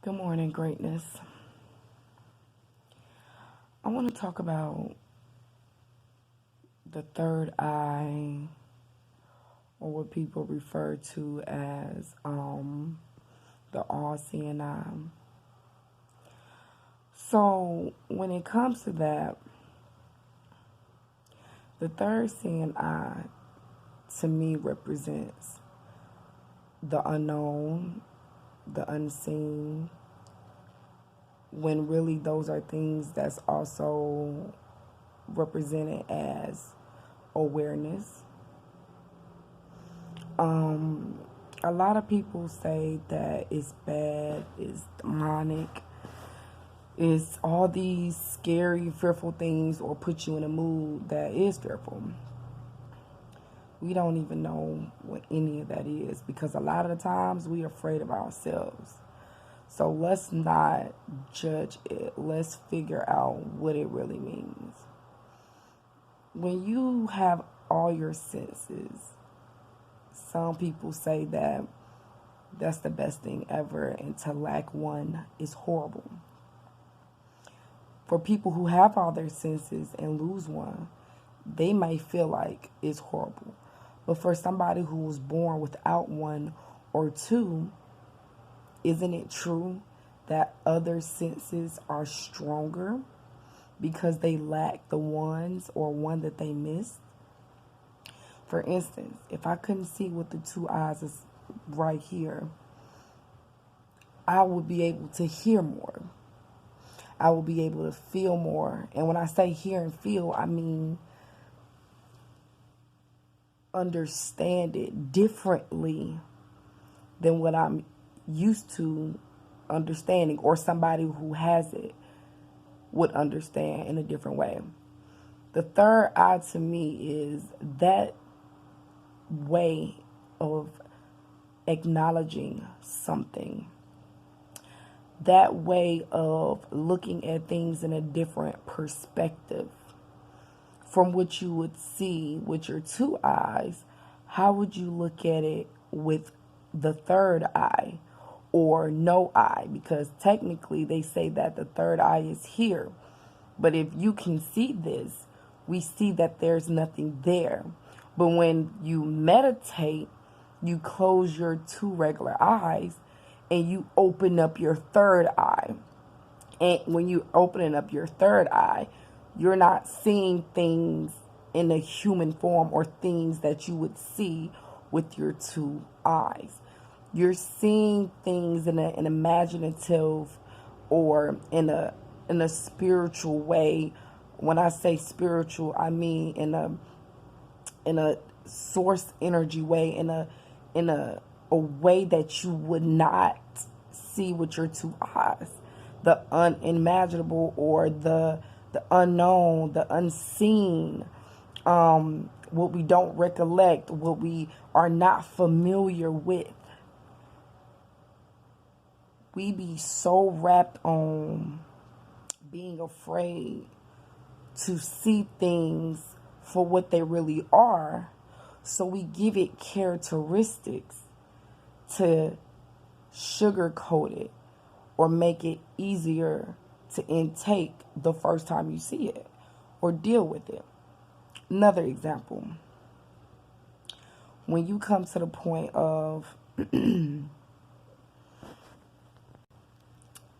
Good morning, greatness. I want to talk about the third eye, or what people refer to as the all-seeing eye. So, when it comes to that, the third seeing eye to me represents the unknown, the unseen, when really those are things that's also represented as awareness. A lot of people say that it's bad, it's demonic, it's all these scary, fearful things, or put you in a mood that is fearful. We don't even know what any of that is because a lot of the times we're afraid of ourselves. So let's not judge it. Let's figure out what it really means. When you have all your senses, some people say that that's the best thing ever, and to lack one is horrible. For people who have all their senses and lose one, they may feel like it's horrible. But for somebody who was born without one or two, isn't it true that other senses are stronger because they lack the ones or one that they missed? For instance, if I couldn't see with the two eyes is right here, I would be able to hear more. I will be able to feel more. And when I say hear and feel, I mean understand it differently than what I'm used to understanding, or somebody who has it would understand in a different way. The third eye to me is that way of acknowledging something, that way of looking at things in a different perspective from what you would see with your two eyes. How would you look at it with the third eye or no eye? Because technically they say that the third eye is here. But if you can see this, we see that there's nothing there. But when you meditate, you close your two regular eyes and you open up your third eye. And when you're opening up your third eye, you're not seeing things in a human form or things that you would see with your two eyes. You're seeing things in an imaginative or in a spiritual way. When I say spiritual, I mean in a source energy way, in a way that you would not see with your two eyes. The unimaginable, or the unknown, the unseen, what we don't recollect, what we are not familiar with. We be so wrapped on being afraid to see things for what they really are, so we give it characteristics to sugarcoat it or make it easier to intake the first time you see it or deal with it. Another example, when you come to the point of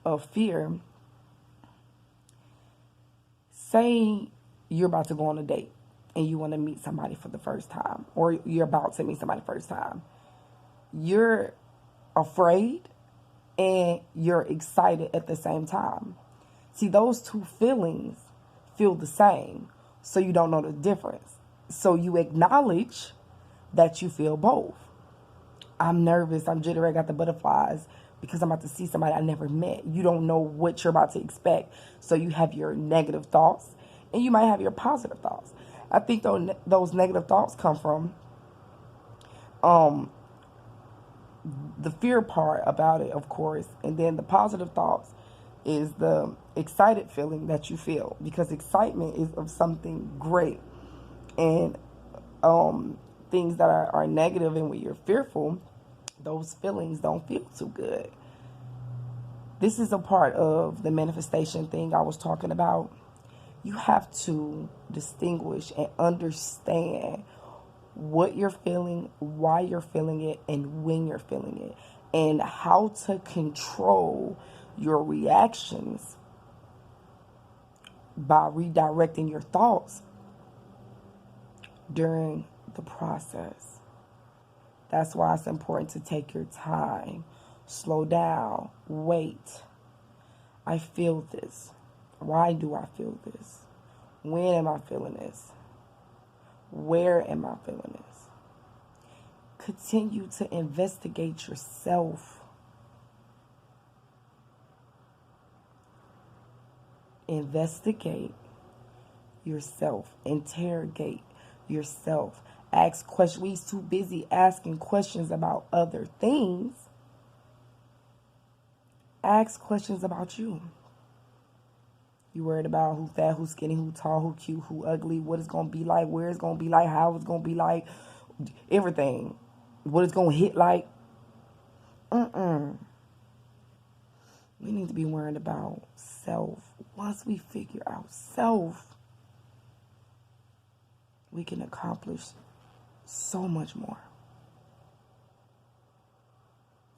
of fear, say you're about to go on a date and you want to meet somebody for the first time, or you're about to meet somebody for the first time. You're afraid and you're excited at the same time. See, those two feelings feel the same, so you don't know the difference. So you acknowledge that you feel both. I'm nervous, I'm jittery, I got the butterflies because I'm about to see somebody I never met. You don't know what you're about to expect. So you have your negative thoughts and you might have your positive thoughts. I think those negative thoughts come from the fear part about it, of course. And then the positive thoughts is the excited feeling that you feel, because excitement is of something great. And things that are negative, and when you're fearful, those feelings don't feel too good. This is a part of the manifestation thing I was talking about. You have to distinguish and understand what you're feeling, why you're feeling it, and when you're feeling it, and how to control your reactions by redirecting your thoughts during the process. That's why it's important to take your time, slow down, wait. I feel this. Why do I feel this? When am I feeling this? Where am I feeling this? Continue to investigate yourself. Investigate yourself. Interrogate yourself. Ask questions. We're too busy asking questions about other things. Ask questions about you. You worried about who fat, who skinny, who tall, who cute, who ugly, what it's going to be like, where it's going to be like, how it's going to be like, everything. What it's going to hit like. We need to be worried about self. Once we figure out self, we can accomplish so much more.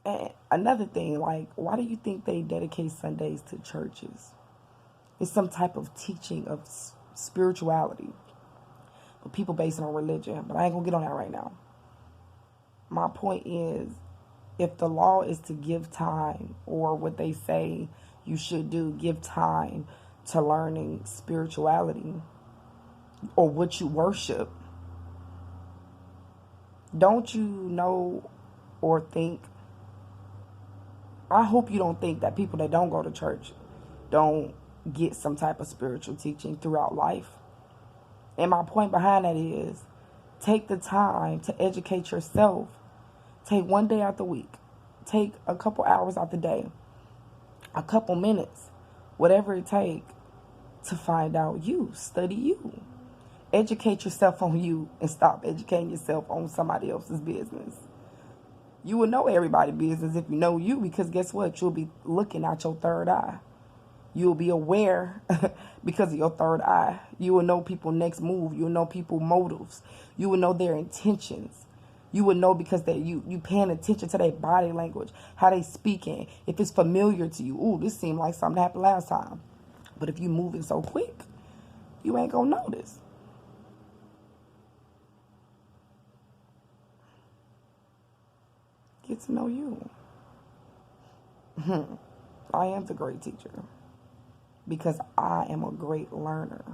And another thing, like, why do you think they dedicate Sundays to churches? It's some type of teaching of spirituality, but people based on religion. But I ain't gonna get on that right now. My point is, if the law is to give time, or what they say you should do, give time to learning spirituality or what you worship, don't you know or think, I hope you don't think that people that don't go to church don't get some type of spiritual teaching throughout life. And my point behind that is, take the time to educate yourself. Take one day out the week. Take a couple hours out the day. A couple minutes. Whatever it takes to find out you. Study you. Educate yourself on you and stop educating yourself on somebody else's business. You will know everybody's business if you know you, because guess what? You'll be looking out your third eye. You'll be aware because of your third eye. You will know people's next move. You will know people's motives. You will know their intentions. You will know because that you paying attention to their body language, how they speaking. If it's familiar to you, ooh, this seemed like something happened last time. But if you moving so quick, you ain't gonna notice. Get to know you. I am the great teacher because I am a great learner.